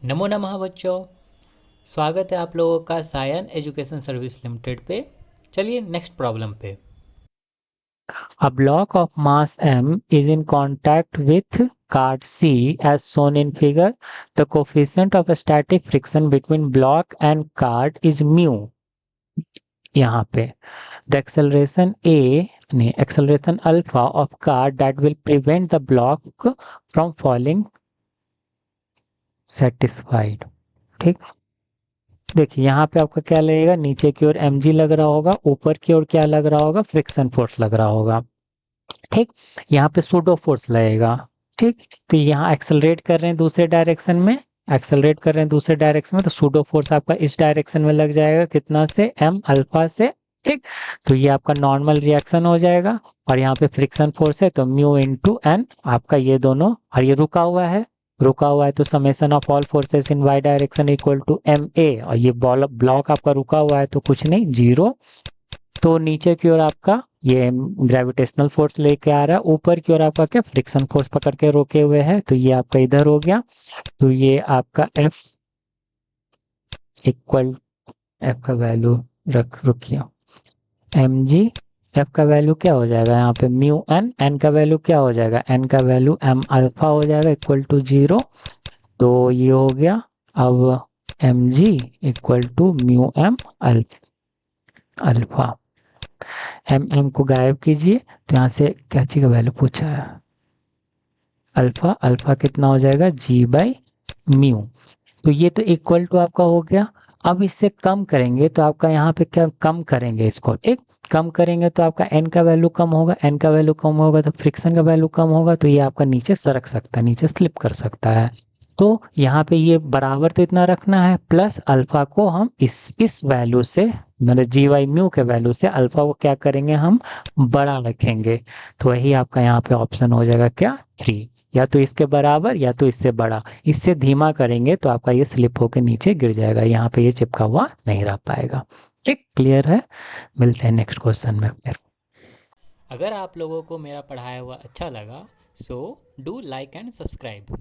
नमो नमः बच्चों, स्वागत है आप लोगों का सायन एजुकेशन सर्विस लिमिटेड पे। चलिए नेक्स्ट प्रॉब्लम पे। A block of mass m is in contact with card C as shown in figure. The coefficient of static friction between block and card is mu. यहाँ पे the acceleration alpha of card that will prevent the block from falling satisfied. ठीक, देखिए यहाँ पे आपका क्या लगेगा, नीचे की ओर mg लग रहा होगा, ऊपर की ओर क्या लग रहा होगा, फ्रिक्शन फोर्स लग रहा होगा। ठीक, यहाँ पे सूडो फोर्स लगेगा। ठीक, तो यहाँ एक्सेलरेट कर रहे हैं दूसरे डायरेक्शन में, एक्सेलरेट कर रहे हैं दूसरे डायरेक्शन में, तो सूडो फोर्स आपका इस डायरेक्शन में लग जाएगा, कितना से, एम अल्फा से। ठीक, तो ये आपका नॉर्मल रिएक्शन हो जाएगा, और यहाँ पे फ्रिक्शन फोर्स है तो म्यू इंटू एन आपका ये दोनों, और ये रुका हुआ है, रुका हुआ है तो summation of all forces in Y direction equal to M A, और ये ब्लॉक आपका रुका हुआ है तो कुछ नहीं, जीरो। तो नीचे की ओर आपका ये ग्रेविटेशनल फोर्स लेके आ रहा है, ऊपर की ओर आपका क्या, फ्रिक्शन फोर्स पकड़ के रोके हुए है, तो ये आपका इधर हो गया। तो ये आपका F इक्वल, F का वैल्यू रुकिए, mg, F का वैल्यू क्या हो जाएगा यहाँ पे, म्यू एन, एन का वैल्यू क्या हो जाएगा, एन का वैल्यू एम अल्फा हो जाएगा इक्वल टू जीरो। तो ये हो गया, अब mg equal to mu M alpha. M को गायब कीजिए, तो यहाँ से क्या चीज का वैल्यू पूछा है, अल्फा, अल्फा कितना हो जाएगा, जी बाई म्यू। तो ये तो इक्वल टू आपका हो गया। अब इससे कम करेंगे तो आपका यहाँ पे क्या, कम करेंगे इसको, एक कम करेंगे तो आपका एन का वैल्यू कम होगा, एन का वैल्यू कम होगा तो फ्रिक्शन का वैल्यू कम होगा, तो ये आपका नीचे सरक सकता है, नीचे स्लिप कर सकता है। तो यहाँ पे ये बराबर तो इतना रखना है, प्लस अल्फा को हम इस वैल्यू से, मतलब जी वाई म्यू के वैल्यू से अल्फा को क्या करेंगे, हम बड़ा रखेंगे। तो वही आपका यहाँ पे ऑप्शन हो जाएगा क्या, 3, या तो इसके बराबर या तो इससे बड़ा। इससे धीमा करेंगे तो आपका ये स्लिप होकर नीचे गिर जाएगा, यहाँ पे ये चिपका हुआ नहीं रह पाएगा। ठीक, क्लियर है, मिलते हैं नेक्स्ट क्वेश्चन में फिर। अगर आप लोगों को मेरा पढ़ाया हुआ अच्छा लगा, so do like and subscribe.